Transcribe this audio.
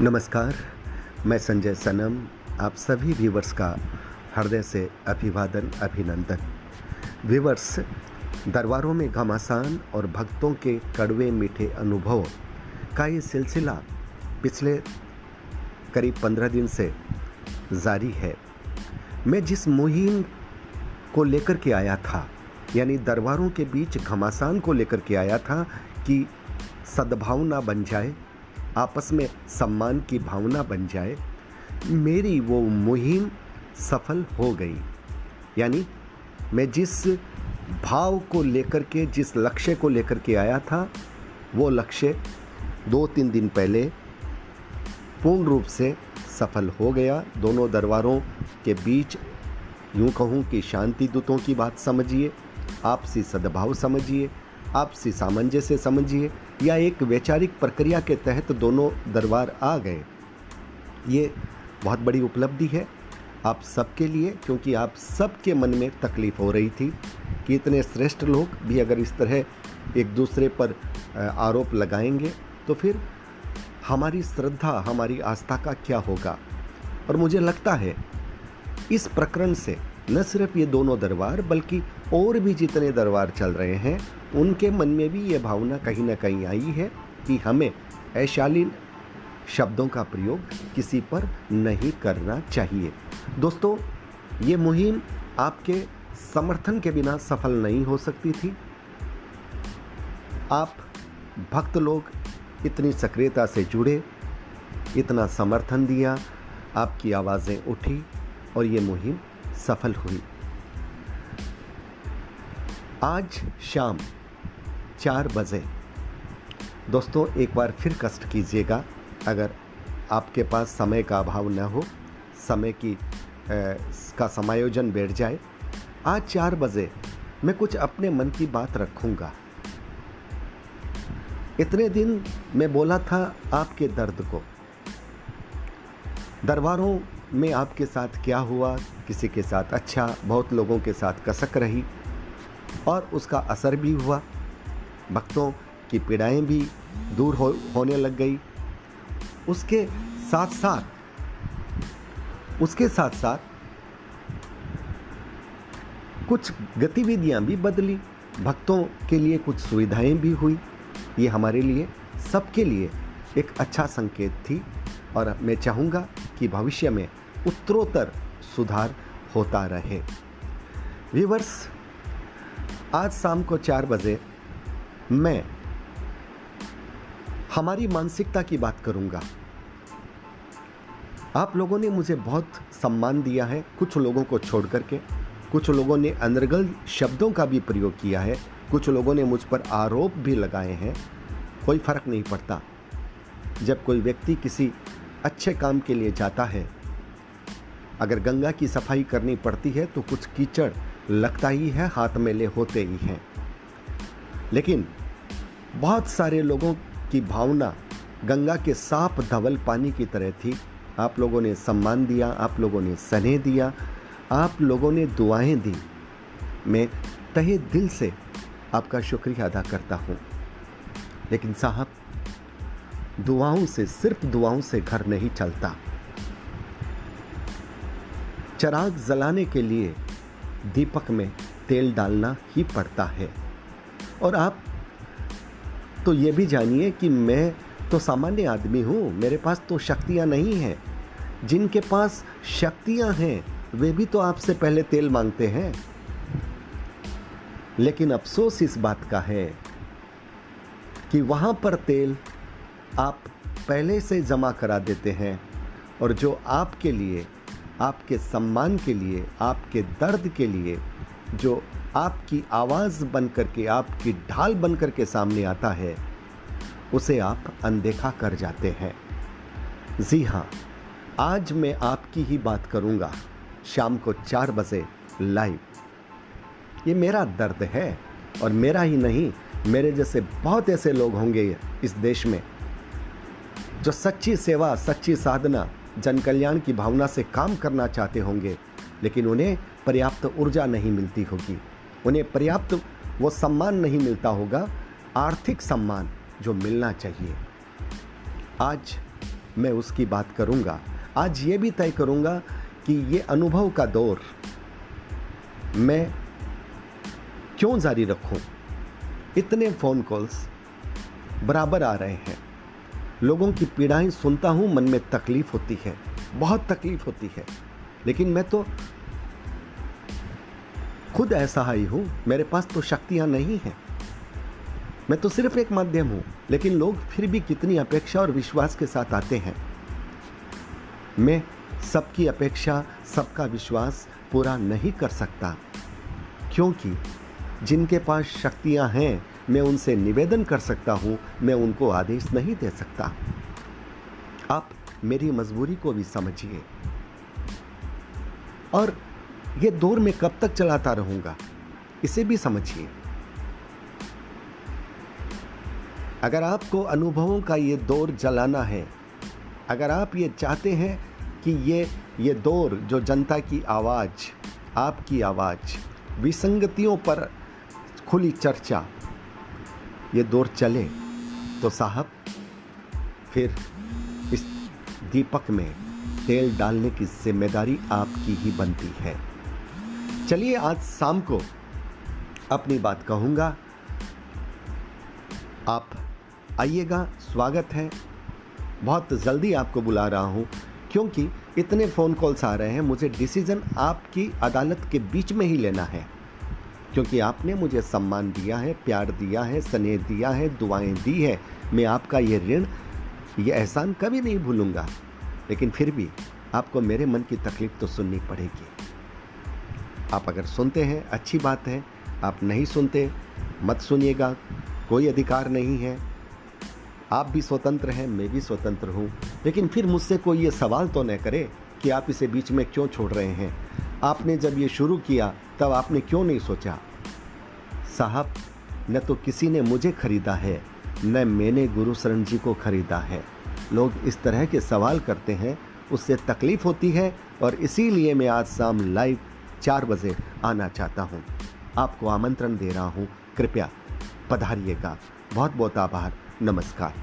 नमस्कार, मैं संजय सनम आप सभी व्यूवर्स का हृदय से अभिवादन अभिनंदन। व्यूवर्स, दरबारों में घमासान और भक्तों के कड़वे मीठे अनुभवों का ये सिलसिला पिछले करीब 15 दिन से जारी है। मैं जिस मुहिम को लेकर के आया था, यानी दरबारों के बीच घमासान को लेकर के आया था कि सद्भावना बन जाए, आपस में सम्मान की भावना बन जाए, मेरी वो मुहिम सफल हो गई। यानी मैं जिस भाव को लेकर के, जिस लक्ष्य को लेकर के आया था, वो लक्ष्य 2-3 दिन पहले पूर्ण रूप से सफल हो गया। दोनों दरबारों के बीच यूँ कहूँ कि शांति दूतों की बात समझिए, आपसी सद्भाव समझिए, आपसी सामंजस्य समझिए, या एक वैचारिक प्रक्रिया के तहत दोनों दरबार आ गए। ये बहुत बड़ी उपलब्धि है आप सबके लिए, क्योंकि आप सबके मन में तकलीफ़ हो रही थी कि इतने श्रेष्ठ लोग भी अगर इस तरह एक दूसरे पर आरोप लगाएंगे तो फिर हमारी श्रद्धा, हमारी आस्था का क्या होगा। और मुझे लगता है इस प्रकरण से न सिर्फ ये दोनों दरबार बल्कि और भी जितने दरबार चल रहे हैं, उनके मन में भी ये भावना कहीं ना कहीं आई है कि हमें अशालीन शब्दों का प्रयोग किसी पर नहीं करना चाहिए। दोस्तों, ये मुहिम आपके समर्थन के बिना सफल नहीं हो सकती थी। आप भक्त लोग इतनी सक्रियता से जुड़े, इतना समर्थन दिया, आपकी आवाज़ें उठी और ये मुहिम सफल हुई। आज शाम 4 बजे दोस्तों एक बार फिर कष्ट कीजिएगा, अगर आपके पास समय का अभाव न हो, समय का समायोजन बैठ जाए। आज 4 बजे मैं कुछ अपने मन की बात रखूंगा। इतने दिन मैं बोला था आपके दर्द को, दरबारों में आपके साथ क्या हुआ, किसी के साथ अच्छा, बहुत लोगों के साथ कसक रही और उसका असर भी हुआ। भक्तों की पीड़ाएं भी दूर होने लग गई। उसके साथ साथ कुछ गतिविधियां भी बदली, भक्तों के लिए कुछ सुविधाएं भी हुई। ये हमारे लिए, सबके लिए एक अच्छा संकेत थी और मैं चाहूँगा कि भविष्य में उत्तरोत्तर सुधार होता रहे। व्यूअर्स, आज शाम को 4 बजे मैं हमारी मानसिकता की बात करूंगा। आप लोगों ने मुझे बहुत सम्मान दिया है, कुछ लोगों को छोड़ करके। कुछ लोगों ने अनर्गल शब्दों का भी प्रयोग किया है, कुछ लोगों ने मुझ पर आरोप भी लगाए हैं। कोई फर्क नहीं पड़ता। जब कोई व्यक्ति किसी अच्छे काम के लिए जाता है, अगर गंगा की सफाई करनी पड़ती है तो कुछ कीचड़ लगता ही है, हाथ मैले होते ही हैं। लेकिन बहुत सारे लोगों की भावना गंगा के साफ धवल पानी की तरह थी। आप लोगों ने सम्मान दिया, आप लोगों ने स्नेह दिया, आप लोगों ने दुआएं दी। मैं तहे दिल से आपका शुक्रिया अदा करता हूँ। लेकिन साहब, दुआओं से, सिर्फ दुआओं से घर नहीं चलता। चिराग जलाने के लिए दीपक में तेल डालना ही पड़ता है। और आप तो ये भी जानिए कि मैं तो सामान्य आदमी हूँ, मेरे पास तो शक्तियाँ नहीं हैं। जिनके पास शक्तियाँ हैं वे भी तो आपसे पहले तेल मांगते हैं। लेकिन अफसोस इस बात का है कि वहाँ पर तेल आप पहले से जमा करा देते हैं, और जो आपके लिए, आपके सम्मान के लिए, आपके दर्द के लिए, जो आपकी आवाज़ बन करके, आपकी ढाल बन करके सामने आता है, उसे आप अनदेखा कर जाते हैं। जी हाँ, आज मैं आपकी ही बात करूँगा शाम को 4 बजे लाइव। ये मेरा दर्द है, और मेरा ही नहीं, मेरे जैसे बहुत ऐसे लोग होंगे इस देश में जो सच्ची सेवा, सच्ची साधना, जन कल्याण की भावना से काम करना चाहते होंगे, लेकिन उन्हें पर्याप्त ऊर्जा नहीं मिलती होगी, उन्हें पर्याप्त वो सम्मान नहीं मिलता होगा, आर्थिक सम्मान जो मिलना चाहिए। आज मैं उसकी बात करूँगा। आज ये भी तय करूँगा कि ये अनुभव का दौर मैं क्यों जारी रखूं। इतने फ़ोन कॉल्स बराबर आ रहे हैं, लोगों की पीड़ाएं सुनता हूं, मन में तकलीफ़ होती है, बहुत तकलीफ़ होती है, लेकिन मैं तो खुद असहाय हूं, मेरे पास तो शक्तियां नहीं हैं, मैं तो सिर्फ एक माध्यम हूं, लेकिन लोग फिर भी कितनी अपेक्षा और विश्वास के साथ आते हैं। मैं सबकी अपेक्षा, सबका विश्वास पूरा नहीं कर सकता, क्योंकि जिनके पास शक्तियां हैं मैं उनसे निवेदन कर सकता हूं, मैं उनको आदेश नहीं दे सकता। आप मेरी मजबूरी को भी समझिए। और ये दौर मैं कब तक चलाता रहूंगा, इसे भी समझिए। अगर आपको अनुभवों का ये दौर जलाना है, अगर आप ये चाहते हैं कि ये दौर जो जनता की आवाज़, आपकी आवाज़, विसंगतियों पर खुली चर्चा, ये दौर चले, तो साहब फिर इस दीपक में तेल डालने की जिम्मेदारी आपकी ही बनती है। चलिए आज शाम को अपनी बात कहूँगा, आप आइएगा, स्वागत है। बहुत जल्दी आपको बुला रहा हूँ, क्योंकि इतने फ़ोन कॉल्स आ रहे हैं, मुझे डिसीज़न आपकी अदालत के बीच में ही लेना है, क्योंकि आपने मुझे सम्मान दिया है, प्यार दिया है, स्नेह दिया है, दुआएं दी है। मैं आपका ये ऋण, ये एहसान कभी नहीं भूलूंगा, लेकिन फिर भी आपको मेरे मन की तकलीफ़ तो सुननी पड़ेगी। आप अगर सुनते हैं अच्छी बात है, आप नहीं सुनते मत सुनिएगा, कोई अधिकार नहीं है। आप भी स्वतंत्र हैं, मैं भी स्वतंत्र हूँ, लेकिन फिर मुझसे कोई ये सवाल तो न करे कि आप इसे बीच में क्यों छोड़ रहे हैं। आपने जब ये शुरू किया तब आपने क्यों नहीं सोचा। साहब, न तो किसी ने मुझे खरीदा है, न मैंने गुरु शरण जी को खरीदा है। लोग इस तरह के सवाल करते हैं, उससे तकलीफ़ होती है, और इसीलिए मैं आज शाम लाइव 4 बजे आना चाहता हूँ। आपको आमंत्रण दे रहा हूँ, कृपया पधारिएगा। बहुत बहुत आभार, नमस्कार।